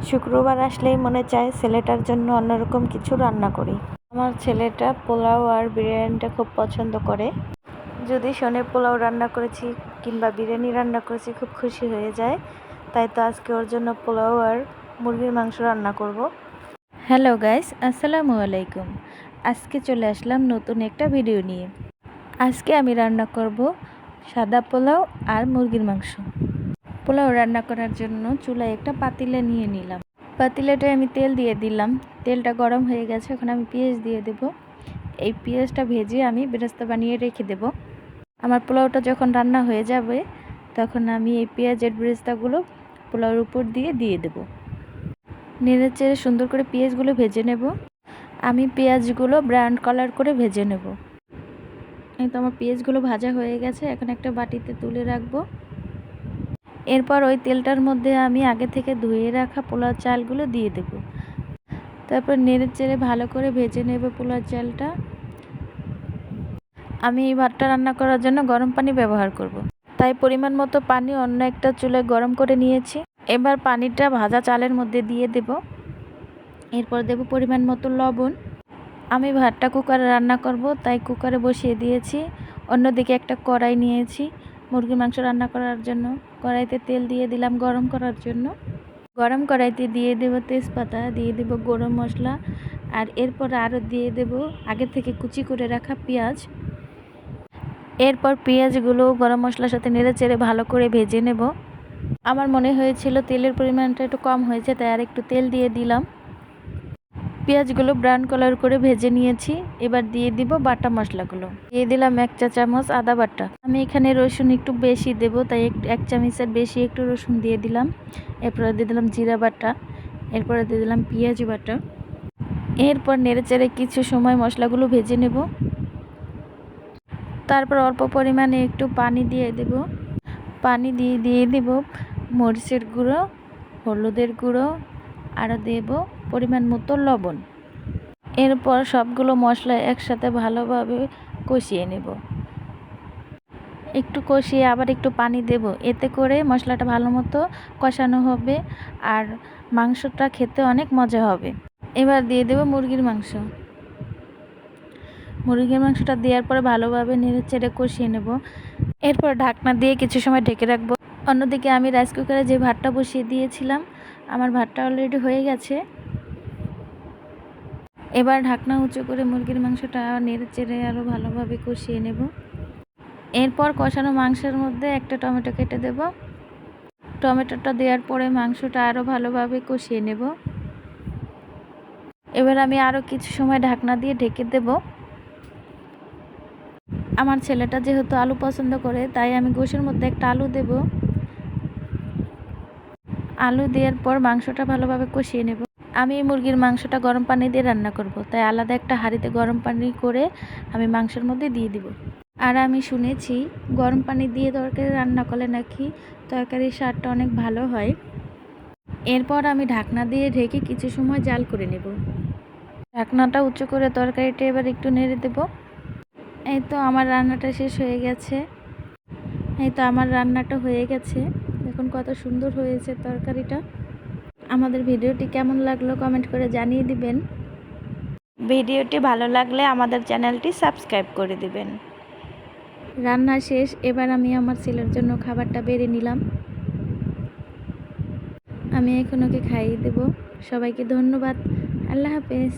শুক্রবার আসলেই মনে চায় ছেলেটার জন্য অন্যরকম কিছু রান্না করি। আমার ছেলেটা পোলাও আর বিরিয়ানিটা খুব পছন্দ করে। যদি শোনে পোলাও রান্না করেছি কিংবা বিরিয়ানি রান্না করেছি খুব খুশি হয়ে যায়। তাই তো আজকে ওর জন্য পোলাও আর মুরগির মাংস রান্না করব। হ্যালো গাইস, আসসালামু আলাইকুম। আজকে চলে আসলাম নতুন একটা ভিডিও নিয়ে। আজকে আমি রান্না করব সাদা পোলাও আর মুরগির মাংস। পোলাও রান্না করার জন্য চুলায় একটা পাতিলা নিয়ে নিলাম। পাতিলাটায় আমি তেল দিয়ে দিলাম। তেলটা গরম হয়ে গেছে, এখন আমি পেঁয়াজ দিয়ে দেব। এই পেঁয়াজটা ভেজে আমি বেরেস্তা বানিয়ে রেখে দেব। আমার পোলাওটা যখন রান্না হয়ে যাবে তখন আমি এই পেঁয়াজের বেরেস্তাগুলো পোলাওর উপর দিয়ে দেব। নেড়ে চেড়ে সুন্দর করে পেঁয়াজগুলো ভেজে নেব। আমি পেঁয়াজগুলো ব্রাউন কালার করে ভেজে নেব। এই তো আমার পেঁয়াজগুলো ভাজা হয়ে গেছে, এখন একটা বাটিতে তুলে রাখবো। এরপর ওই তেলটার মধ্যে আমি আগে থেকে ধুয়ে রাখা পোলাও চালগুলো দিয়ে দেব। তারপর নেড়ে চেড়ে ভালো করে ভেজে নেব পোলাও চালটা। আমি এই ভাতটা রান্না করার জন্য গরম পানি ব্যবহার করব। তাই পরিমাণ মতো পানি অন্য একটা চুলায় গরম করে নিয়েছি। এবার পানিটা ভাজা চালের মধ্যে দিয়ে দেব। এরপর দেব পরিমাণ মতো লবণ। আমি ভাতটা কুকারে রান্না করব, তাই কুকারে বসিয়ে দিয়েছি। অন্যদিকে একটা কড়াই নিয়েছি মুরগির মাংস রান্না করার জন্য। কড়াইতে তেল দিয়ে দিলাম গরম করার জন্য। গরম কড়াইতে দিয়ে দেব তেজপাতা, দিয়ে দেব গরম মশলা, আর এরপর আরও দিয়ে দেব আগে থেকে কুচি করে রাখা পেঁয়াজ। এরপর পেঁয়াজগুলো গরম মশলার সাথে নেড়ে চেড়ে ভালো করে ভেজে নেব। আমার মনে হয়েছিল তেলের পরিমাণটা একটু কম হয়েছে, তাই আর একটু তেল দিয়ে দিলাম। পেঁয়াজগুলো ব্রাউন কালার করে ভেজে নিয়েছি। এবার দিয়ে দিব বাটা মশলাগুলো। দিয়ে দিলাম 1 চা চামচ আদা বাটা। আমি এখানে রসুন একটু বেশি দেব, তাই 1 চামচের বেশি একটু রসুন দিয়ে দিলাম। এরপরে দিয়ে দিলাম জিরা বাটা। এরপরে দিয়ে দিলাম পেঁয়াজ বাটা। এরপর নেড়েচেড়ে কিছু সময় মশলাগুলো ভেজে নেব। তারপর অল্প পরিমাণে একটু পানি দিয়ে দেব। পানি দিয়ে দেব মরিচের গুঁড়ো, হলুদের গুঁড়ো, আরও দেব পরিমাণ মতো লবণ। এরপর সবগুলো মশলা একসাথে ভালোভাবে কষিয়ে নেব। একটু কষিয়ে আবার একটু পানি দেব, এতে করে মশলাটা ভালো মতো কষানো হবে আর মাংসটা খেতে অনেক মজা হবে। এবার দিয়ে দেব মুরগির মাংস। মুরগির মাংসটা দেওয়ার পরে ভালোভাবে নেড়ে চেড়ে কষিয়ে নেব। এরপর ঢাকনা দিয়ে কিছু সময় ঢেকে রাখবো। অন্যদিকে আমি রাইস কুকারে যে ভাতটা বসিয়ে দিয়েছিলাম, আমার ভাতটা অলরেডি হয়ে গেছে। এবার ঢাকনা উঁচু করে মুরগির মাংসটা নেড়ে চেড়ে আরও ভালোভাবে কষিয়ে নেব। এরপর কষানো মাংসের মধ্যে একটা টমেটো কেটে দেব। টমেটোটা দেওয়ার পরে মাংসটা আরও ভালোভাবে কষিয়ে নেব। এবার আমি আরও কিছু সময় ঢাকনা দিয়ে ঢেকে দেব। আমার ছেলেটা যেহেতু আলু পছন্দ করে, তাই আমি গোশের মধ্যে একটা আলু দেব। আলু দেওয়ার পর মাংসটা ভালোভাবে কষিয়ে নেব। আমি মুরগির মাংসটা গরম পানি দিয়ে রান্না করব, তাই আলাদা একটা হাঁড়িতে গরম পানি করে আমি মাংসের মধ্যে দিয়ে দিব। আর আমি শুনেছি গরম পানি দিয়ে তরকারি রান্না করলে নাকি তরকারির স্বাদটা অনেক ভালো হয়। এরপর আমি ঢাকনা দিয়ে ঢেকে কিছু সময় জাল করে নেব। ঢাকনাটা উঁচু করে তরকারিটা এবার একটু নেড়ে দেব। এই তো আমার রান্নাটা শেষ হয়ে গেছে। দেখুন কত সুন্দর হয়েছে তরকারিটা। আমাদের ভিডিওটি কেমন লাগলো কমেন্ট করে জানিয়ে দিবেন। ভিডিওটি ভালো লাগলে আমাদের চ্যানেলটি সাবস্ক্রাইব করে দিবেন। রান্না শেষ, এবার আমি আমার ছেলের জন্য খাবারটা বেড়ে নিলাম। আমি এখন ওকে খাইয়ে দেব। সবাইকে ধন্যবাদ। আল্লাহ হাফেজ।